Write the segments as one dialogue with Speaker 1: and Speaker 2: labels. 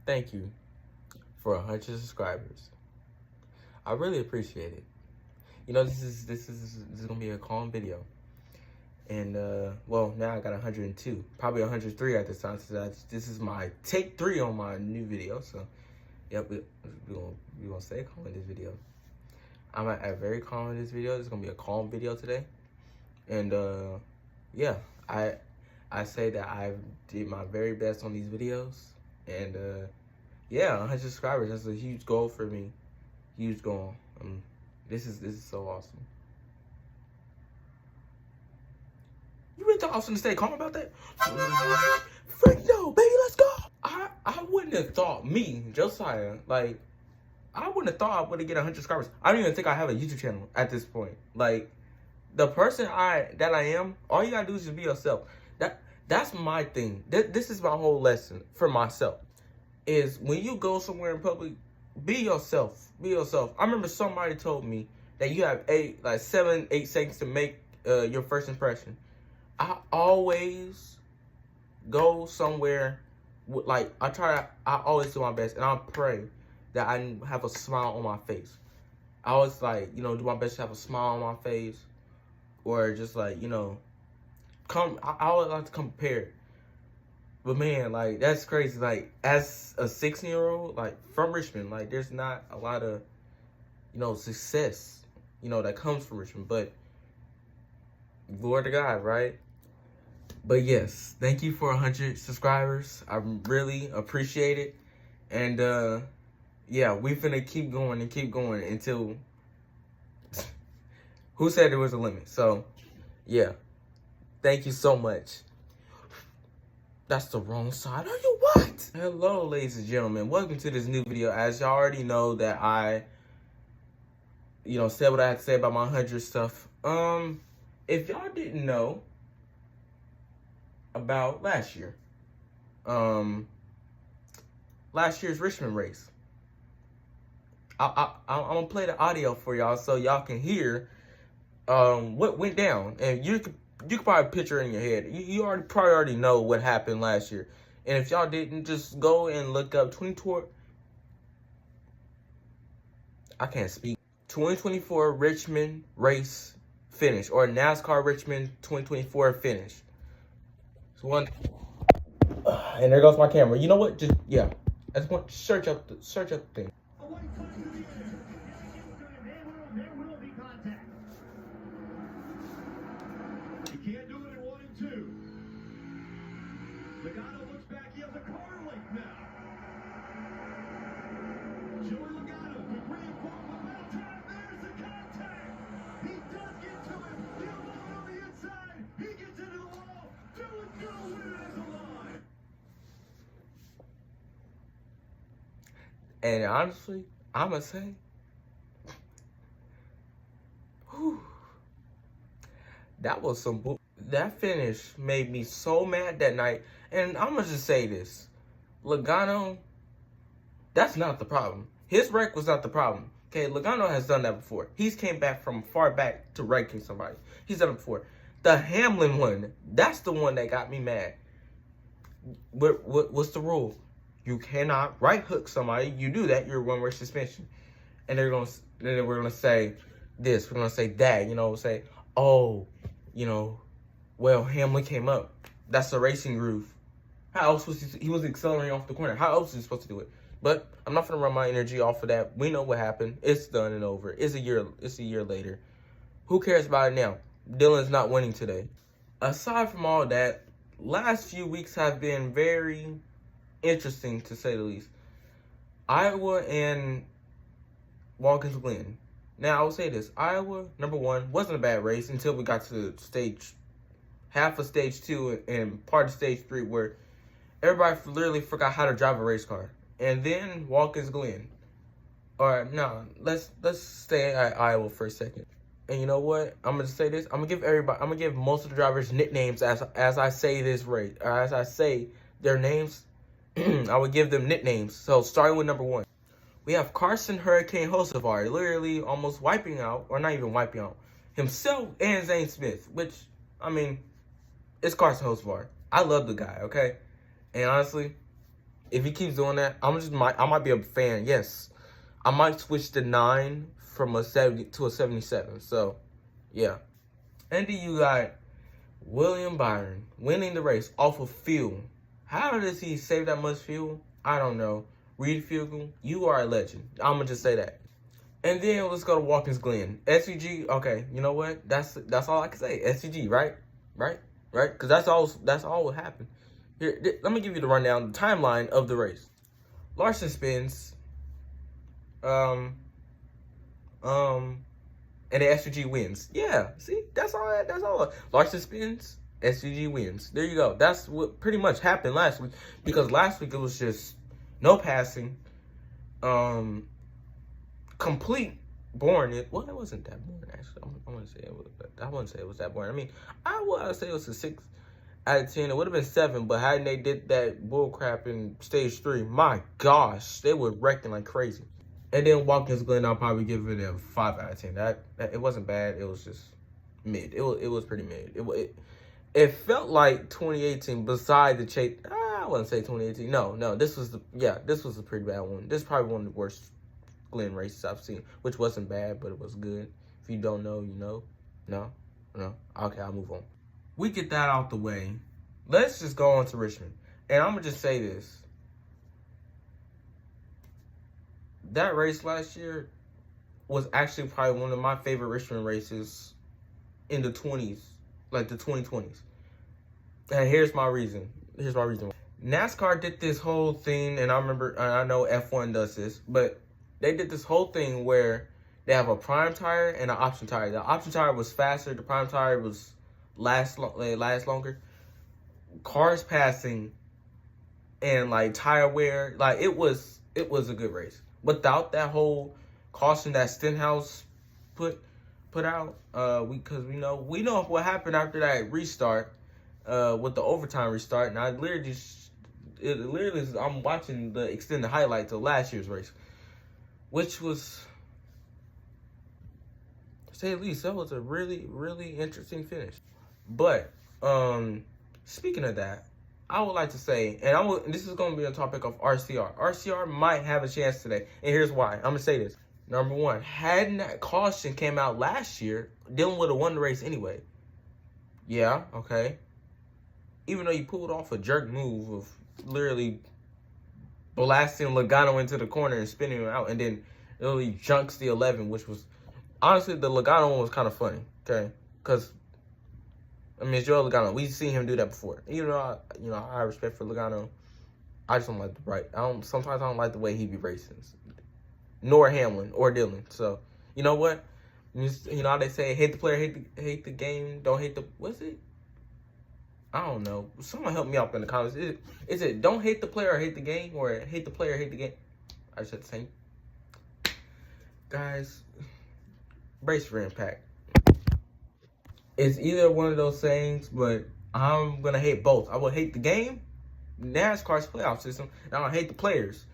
Speaker 1: thank you for 100 subscribers. I really appreciate it. You know, this is gonna be a calm video. And well, now I got 102, probably 103 at this time. So this is my take 3 on my new video. So, yep, we're gonna stay calm in this video. I'm at very calm in this video. It's gonna be a calm video today. And yeah, I say that I did my very best on these videos. And yeah, 100 subscribers. That's a huge goal for me. Huge goal. This is so awesome. You really thought I was gonna stay calm about that? Freak no, baby, let's go. I wouldn't have thought, me, Josiah, like, I wouldn't have thought I would have get 100 subscribers. I don't even think I have a YouTube channel at this point. Like, the person that I am, all you gotta do is just be yourself. That's my thing. This is my whole lesson for myself. Is when you go somewhere in public, be yourself. Be yourself. I remember somebody told me that you have 7, 8 seconds to make your first impression. I always go somewhere with, like, I always do my best, and I pray that I have a smile on my face. I always, like, you know, do my best to have a smile on my face, or just, like, you know, I always like to come prepared. But man, like, that's crazy. Like, as a 16-year-old, like, from Richmond, like, there's not a lot of, you know, success, you know, that comes from Richmond. But glory to God, right? But yes, thank you for 100 subscribers. I really appreciate it. And yeah, we finna keep going and keep going until who said there was a limit? So yeah, thank you so much. That's the wrong side. Are you what? Hello, ladies and gentlemen. Welcome to this new video. As y'all already know that I, you know, said what I had to say about my 100 stuff. If y'all didn't know about last year, last year's Richmond race, I'm gonna play the audio for y'all so y'all can hear what went down, and you could probably picture it in your head. You probably already know what happened last year. And if y'all didn't, just go and look up 2024 Richmond race finish, or NASCAR Richmond 2024 finish. So one, and there goes my camera. You know what? Just yeah, I just want to search up the thing.
Speaker 2: Can't do it in 1 and 2. Logano looks back. He has a car link now. Joey Logano could reinforce the middle time. There's the contact. He does get to him. He'll load on the inside. He gets into the wall. Dylan's gonna win it as a line.
Speaker 1: And honestly, I'm gonna say, whew, that was some bull. That finish made me so mad that night. And I'm gonna just say this. Logano, that's not the problem. His wreck was not the problem. Okay, Logano has done that before. He's came back from far back to wrecking somebody. He's done it before. The Hamlin one, that's the one that got me mad. What's the rule? You cannot right hook somebody. You do that, you're 1 race suspension. And we're gonna say this, we're gonna say that, you know, say, oh, you know, well, Hamlin came up. That's a racing groove. How else was he was accelerating off the corner? How else was he supposed to do it? But I'm not gonna run my energy off of that. We know what happened. It's done and over. It's a year later. Who cares about it now? Dylan's not winning today. Aside from all that, last few weeks have been very interesting, to say the least. Iowa and Watkins Glen. Now, I will say this. Iowa, number 1, wasn't a bad race until we got to half of stage 2 and part of stage 3, where everybody literally forgot how to drive a race car. And then Watkins Glen. All right, now, let's stay at Iowa for a second. And you know what? I'm going to say this. I'm going to give most of the drivers nicknames as I say this race. Or as I say their names, I would give them nicknames. So, starting with number 1. We have Carson Hurricane Hocevar, literally almost wiping out, or not even wiping out, himself and Zane Smith, which, I mean, it's Carson Hocevar. I love the guy, okay? And honestly, If he keeps doing that, I might be a fan. Yes, I might switch the 9 from a 70 to a 77. So, yeah. And then you got William Byron winning the race off of fuel. How does he save that much fuel? I don't know. Reed Fugal, you are a legend. I'm gonna just say that. And then let's go to Watkins Glen. SVG, okay, you know what? That's all I can say. SVG, right? Right? Because that's all what happened. Here, let me give you the rundown, the timeline of the race. Larson spins. And the SVG wins. Yeah, see, that's all. Larson spins, SVG wins. There you go. That's what pretty much happened last week. Because last week it was just no passing. Complete boring. Well, it wasn't that boring actually. I wouldn't say it was that boring. I mean, I would say it was a 6 out of 10. It would have been 7, but hadn't they did that bull crap in stage 3, my gosh, they were wrecking like crazy. And then Watkins Glen, I'll probably give it a 5 out of 10. That it wasn't bad. It was just mid. It was pretty mid. It felt like 2018. Beside the chase, I wouldn't say 2018. No. This was a pretty bad one. This is probably one of the worst Glen races I've seen, which wasn't bad, but it was good. If you don't know, you know. No. Okay, I'll move on. We get that out the way. Let's just go on to Richmond, and I'm gonna just say this. That race last year was actually probably one of my favorite Richmond races in the 20s, like the 2020s. And here's my reason. NASCAR did this whole thing, and I know F1 does this, but they did this whole thing where they have a prime tire and an option tire. The option tire was faster. The prime tire was last longer. Cars passing and like tire wear, like it was a good race. Without that whole caution that Stenhouse put out, because we know what happened after that restart, with the overtime restart, and I'm watching the extended highlights of last year's race, which was, to say the least, that was a really, really interesting finish. But speaking of that, I would like to say, and this is going to be a topic of RCR. RCR might have a chance today, and here's why. I'm going to say this. Number one, hadn't that caution came out last year, Dylan would have won the race anyway. Yeah, okay. Even though you pulled off a jerk move of literally blasting Logano into the corner and spinning him out, and then literally junks the 11, which was, honestly, the Logano one was kind of funny, okay? Because, I mean, it's Joe Logano. We've seen him do that before. Even though I have respect for Logano, I just don't like sometimes I don't like the way he be racing. Nor Hamlin or Dylan. So, you know what? You know how they say, hate the player, hate the game, don't hate the, what's it? I don't know. Someone help me out in the comments. Is it don't hate the player or hate the game, or hate the player, hate the game? I just said the same. Guys, brace for impact. It's either one of those sayings, but I'm going to hate both. I will hate the game, NASCAR's playoff system, and I'll hate the players,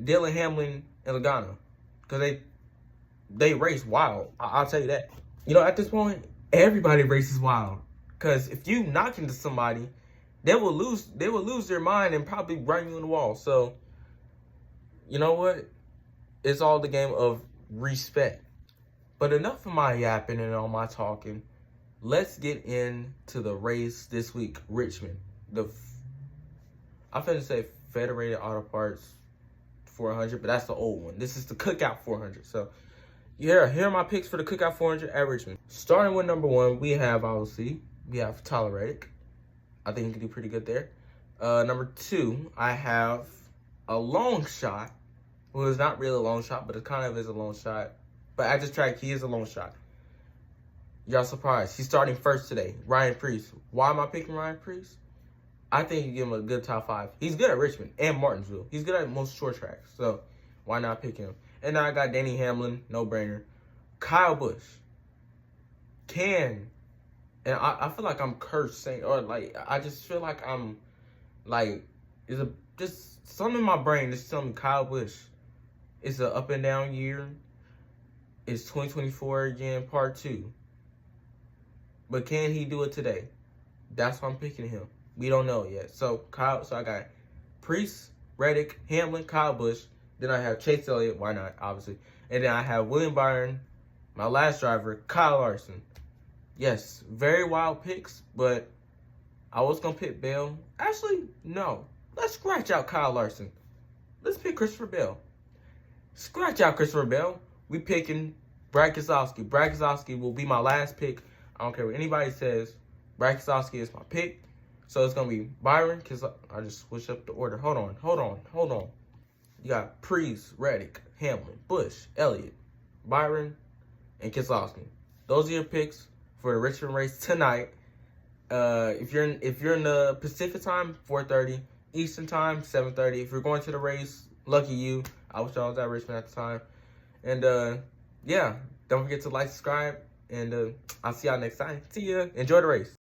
Speaker 1: Dylan, Hamlin, and Logano, because they race wild. I'll tell you that. You know, at this point, everybody races wild. Because if you knock into somebody, they will lose their mind and probably run you in the wall. So, you know what? It's all the game of respect. But enough of my yapping and all my talking. Let's get into the race this week, Richmond. I'm finna say Federated Auto Parts 400, but that's the old one. This is the Cookout 400. So, here are my picks for the Cookout 400 at Richmond. Starting with number 1, we have Tyler Reddick. I think he can do pretty good there. Number 2, I have a long shot. Well, it's not really a long shot, but it kind of is a long shot. But at this track, he is a long shot. Y'all surprised. He's starting first today. Ryan Preece. Why am I picking Ryan Preece? I think you give him a good top 5. He's good at Richmond and Martinsville. He's good at most short tracks. So, why not pick him? And now I got Danny Hamlin. No-brainer. Kyle Busch. And I feel like I'm cursed saying, or like, I just feel like I'm, like, just something in my brain just telling me Kyle Busch. It's an up and down year. It's 2024 again, part 2. But can he do it today? That's why I'm picking him. We don't know yet. So I got Preece, Reddick, Hamlin, Kyle Busch. Then I have Chase Elliott. Why not? Obviously. And then I have William Byron. My last driver, Kyle Larson. Yes, very wild picks, but I was going to pick Bell. Actually, no. Let's scratch out Kyle Larson. Let's pick Christopher Bell. Scratch out Christopher Bell. We picking Brad Keselowski. Brad Keselowski will be my last pick. I don't care what anybody says. Brad Keselowski is my pick. So it's going to be Byron. I just switched up the order. Hold on. You got Priest, Reddick, Hamlin, Busch, Elliott, Byron, and Keselowski. Those are your picks for the Richmond race tonight. If you're in the Pacific time, 4:30. Eastern time, 7:30. If you're going to the race, lucky you. I wish I was at Richmond at the time. And yeah, don't forget to like, subscribe, and I'll see y'all next time. See ya. Enjoy the race.